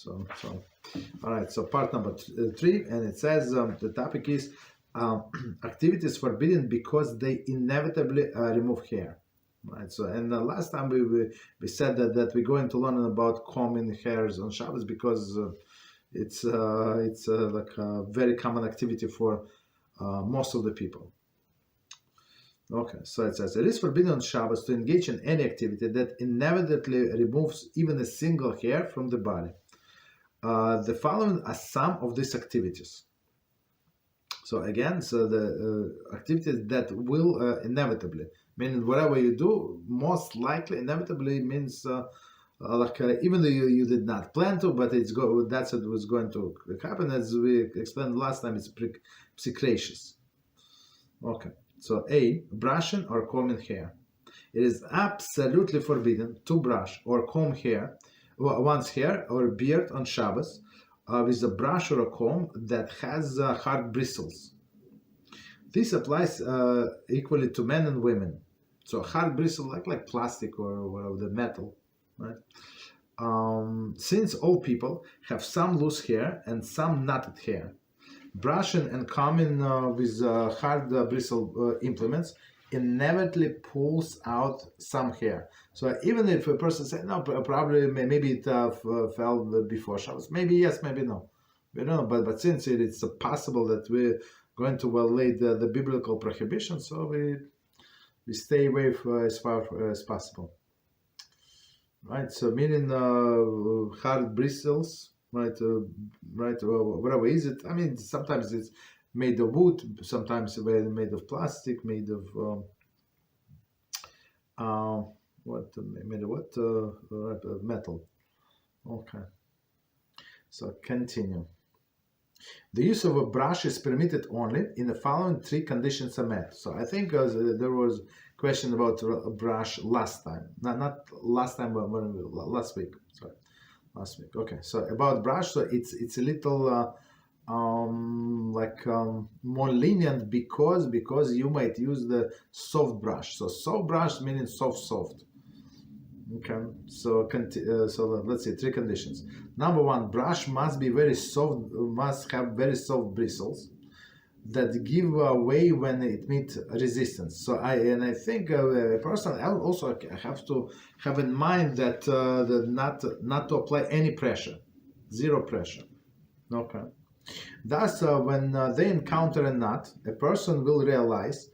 All right. So part number 3, and it says the topic is activities forbidden because they inevitably remove hair. Right. So, and last time we said that we're going to learn about combing hairs on Shabbos because it's like a very common activity for most of the people. Okay, so it says, it is forbidden on Shabbos to engage in any activity that inevitably removes even a single hair from the body. The following are some of these activities. So again, so the activities that will inevitably, meaning whatever you do, most likely inevitably means even though you did not plan to, but that's what was going to happen. As we explained last time, it's precocious. Okay. So A, brushing or combing hair. It is absolutely forbidden to brush or comb one's hair or beard on Shabbos with a brush or a comb that has hard bristles. This applies equally to men and women. So hard bristle like plastic or the metal, right? Since all people have some loose hair and some knotted hair, brushing and combing with hard bristle implements inevitably pulls out some hair. So even if a person says, no, probably maybe it fell before Shabbos, maybe yes, maybe no. We don't know, but since it's possible that we're going to violate the biblical prohibition, so we stay away as far as possible. Right, so meaning hard bristles, right, whatever is it. I mean, sometimes it's made of wood, sometimes made of plastic, made of metal. Okay. So continue. The use of a brush is permitted only in the following 3 conditions are met. So I think there was a question about a brush last time. Not last time, but last week. Sorry. Last week. Okay, so about brush, so it's a little more lenient because you might use the soft brush. So soft brush meaning soft. Okay, so let's see 3 conditions. Number 1, brush must be very soft, must have very soft bristles that give way when it meets resistance. So I think personally, I also have to have in mind that not to apply any pressure, 0 pressure. Okay. Thus, when they encounter a knot, a person will realize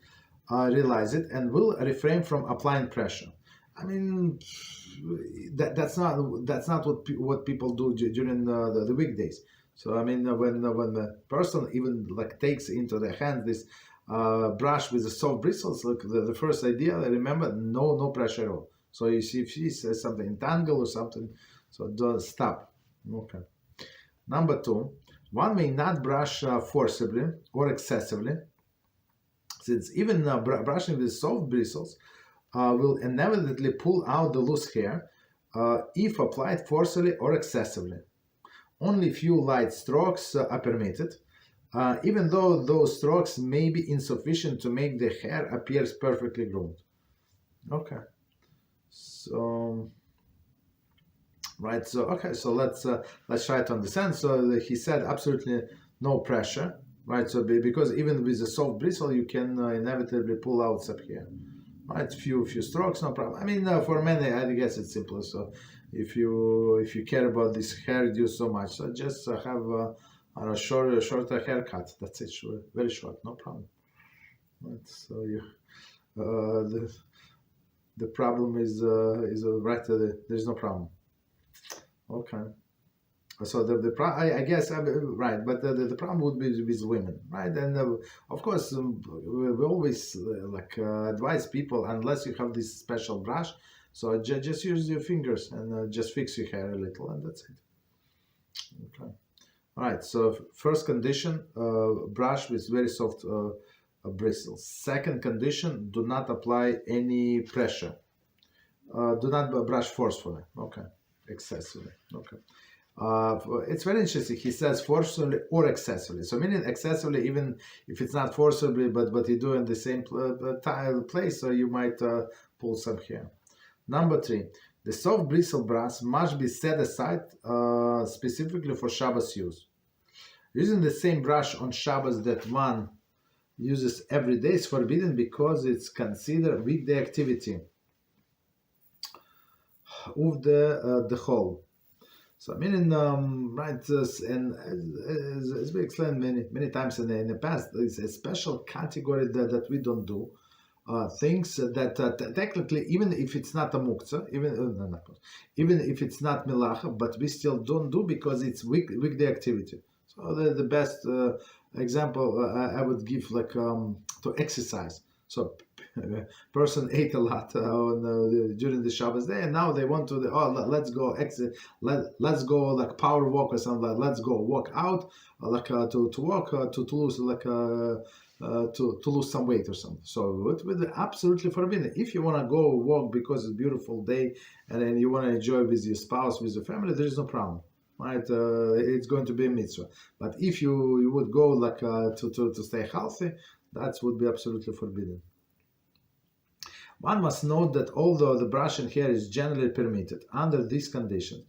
it and will refrain from applying pressure. I mean, that's not what people do during the weekdays. So I mean, when the person even takes into their hand this brush with the soft bristles, the first idea, remember, no pressure at all. So you see, if she says something entangle or something, so don't stop. Okay. Number 2, one may not brush forcibly or excessively, since even brushing with soft bristles will inevitably pull out the loose hair if applied forcibly or excessively. Only few light strokes are permitted, even though those strokes may be insufficient to make the hair appear perfectly groomed. Okay, so right, so okay, so let's try to understand. So he said absolutely no pressure, right? So because even with a soft bristle, you can inevitably pull out some hair. Right, few strokes, no problem. I mean, for many, I guess it's simpler. So, if you care about this hairdo so much, so just have a shorter haircut. That's it, very short, no problem. Right, so the problem is right. There's no problem. Okay. So I guess right, but the problem would be with women, right? And of course, we always advise people, unless you have this special brush, so just use your fingers and just fix your hair a little, and that's it. Okay. All right. So first condition, brush with very soft bristles. Second condition, do not apply any pressure. Do not brush forcefully. Okay. Excessively. Okay. It's very interesting. He says forcibly or excessively. So meaning excessively, even if it's not forcibly, but you do in the same place, so you might pull some hair. Number 3, The soft bristle brass must be set aside specifically for Shabbos use. Using the same brush on Shabbos that one uses every day is forbidden because it's considered weekday activity of the whole. So meaning, right, and as we explained many times in the past, it's a special category that we don't do. Things that technically, even if it's not a muktzah, even if it's not melacha, but we still don't do because it's weekday activity. So the best example I would give, like to exercise. So person ate a lot during the Shabbos day, and now they want to let's go let's go like power walk or something. Let's go walk out to walk to lose to lose some weight or something. So it would absolutely forbidden. If you want to go walk because it's a beautiful day and then you want to enjoy with your spouse, with your family, there is no problem. Right, it's going to be a mitzvah. But if you would go like to stay healthy, that would be absolutely forbidden. One must note that although the brushing hair is generally permitted under these conditions,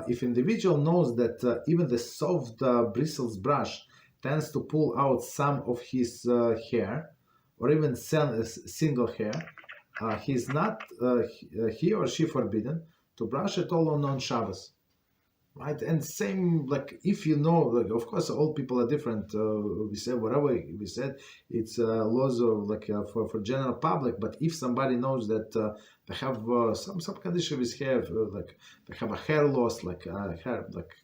if individual knows that even the soft bristles brush tends to pull out some of his hair, or even single hair, he or she forbidden to brush at all on Shabbos. Right, and same like if you know, like of course all people are different. We said whatever we said, it's laws of like for general public. But if somebody knows that they have some condition with hair, like they have a hair loss, like hair, like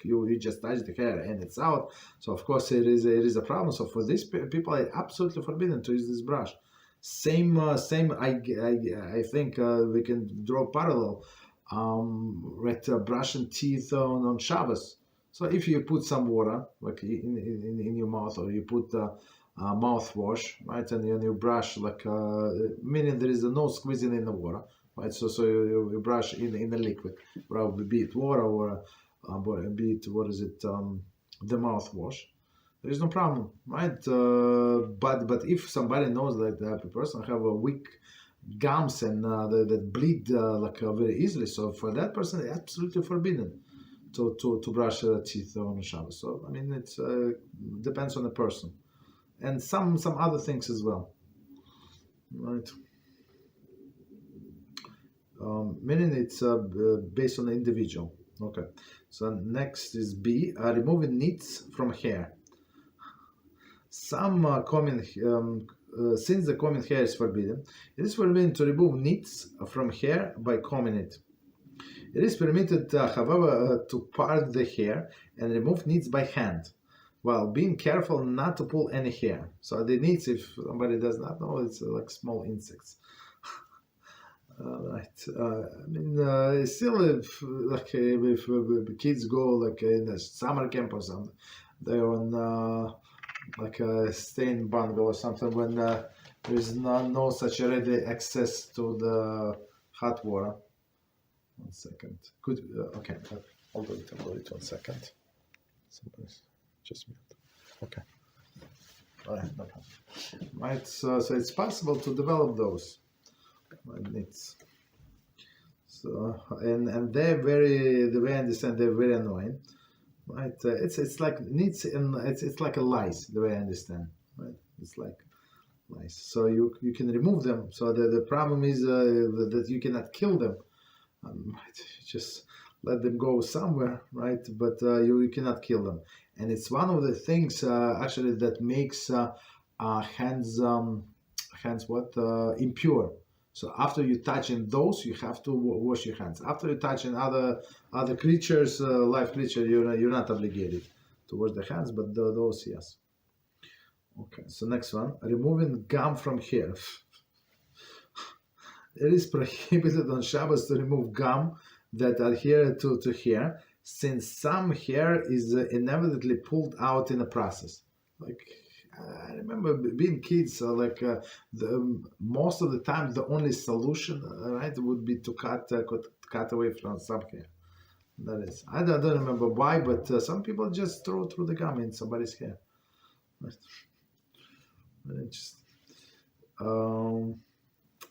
you just touch the hair and it's out. So of course it is a problem. So for these people, it's absolutely forbidden to use this brush. Same. I think we can draw parallel. Brushing teeth on Shabbos. So if you put some water like in your mouth, or you put mouthwash, right, and you brush like meaning there is no squeezing in the water, right? So you brush in the liquid, probably be it water or be it the mouthwash. There is no problem, right? But if somebody knows that the person have a weak gums and that bleed very easily, so for that person it's absolutely forbidden to brush teeth on Shabbos. So I mean it depends on the person and some other things as well, right? Meaning it's based on the individual. Okay, so next is B, removing nits from hair. Some common since the combing hair is forbidden, it is forbidden to remove nits from hair by combing it. It is permitted, however, to part the hair and remove nits by hand, while being careful not to pull any hair. So the nits, if somebody does not know, it's like small insects. Right. I mean, still, if kids go like in a summer camp or something, they're on like a staying bungalow or something when there is no such ready access to the hot water. 1 second. Good. Okay. I'll do it 1 second. Somebody's just mute. Okay. All right. No problem. Right. So it's possible to develop those nits. So and they're the way I understand, they're very annoying. Right, it's like nits and it's like a lice, the way I understand. Right, it's like lice. So you can remove them. So the problem is that you cannot kill them. Right, just let them go somewhere, right? But you cannot kill them. And it's one of the things actually that makes hands impure. So after you touching those, you have to wash your hands. After you touching other creatures, live creature, you're not obligated to wash the hands, but those, yes. Okay, so next one, removing gum from hair. It is prohibited on Shabbos to remove gum that adhere to hair, since some hair is inevitably pulled out in the process. Like I remember being kids, most of the time the only solution, right, would be to cut away from some hair. That is, I don't remember why, but some people just throw through the gum in somebody's hair. Right. Very interesting.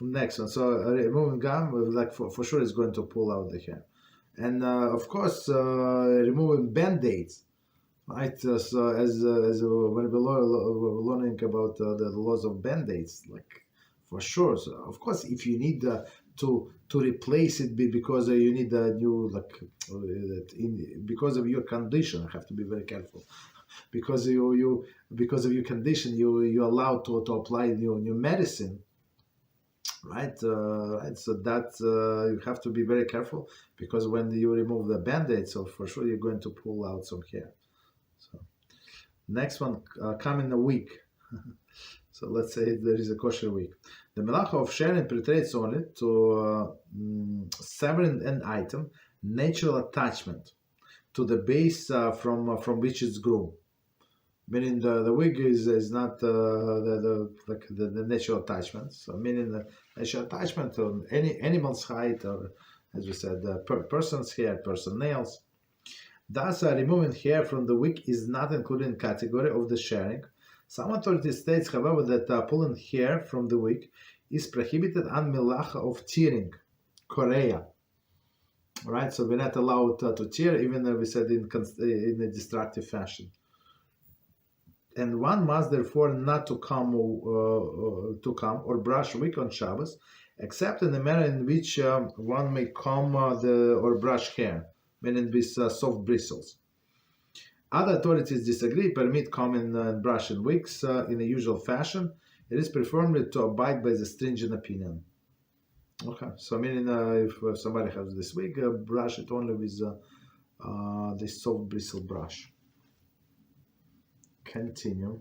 Next one. So removing gum, like for sure, is going to pull out the hair. And of course, removing band-aids. Right, so as when we're learning about the laws of band-aids, like for sure. So of course, if you need to replace it because you need a new because of your condition, I have to be very careful. Because because of your condition, you're allowed to apply new medicine, right? Right. So that you have to be very careful because when you remove the band-aid, so for sure you're going to pull out some hair. So next one, come in a week. So let's say there is a kosher week. The melacha of sharing pertains only to severing an item, natural attachment to the base from which it's grown. Meaning the wig is not the natural attachment. So meaning the natural attachment on any animal's hide or, as we said, person's hair, person nails. Thus, removing hair from the wig is not included in category of the sharing. Some authorities states, however, that pulling hair from the wig is prohibited on melacha of tearing, korea. Right, so we're not allowed to tear, even though we said in a destructive fashion. And one must therefore not to comb or brush wig on Shabbos, except in the manner in which one may comb or brush hair, meaning with soft bristles. Other authorities disagree, permit combing and brushing wigs in the usual fashion. It is preferred to abide by the stringent opinion. Okay, so meaning if somebody has this wig, brush it only with this soft bristle brush. Continue.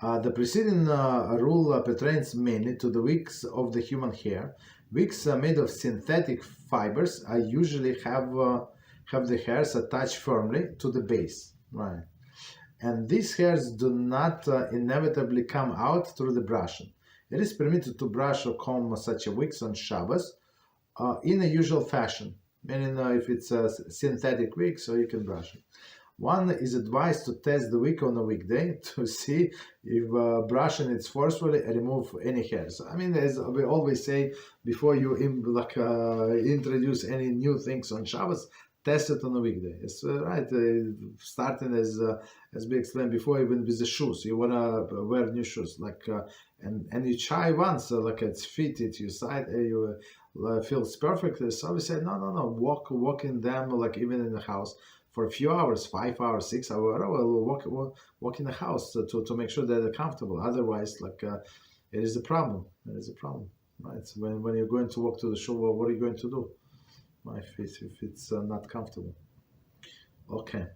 The preceding rule pertains mainly to the wigs of the human hair. Wigs made of synthetic fibers usually have the hairs attached firmly to the base, right? And these hairs do not inevitably come out through the brushing. It is permitted to brush or comb such a wigs on Shabbos in a usual fashion, meaning if it's a synthetic wig, so you can brush it. One is advised to test the wig on a weekday to see if brushing it forcefully remove any hairs. I mean, as we always say, before you introduce any new things on Shabbos, test it on a weekday. It's right. Starting as we explained before, even with the shoes, you wanna wear new shoes, and you try once, like it's fitted, you side, you feels perfect. So we say no, walk in them, like even in the house, for a few hours, 5 hours, 6 hours, walk in the house to make sure that they're comfortable. Otherwise, it is a problem. It is a problem, right? So when you're going to walk to the shul, well, what are you going to do? If it's not comfortable. Okay.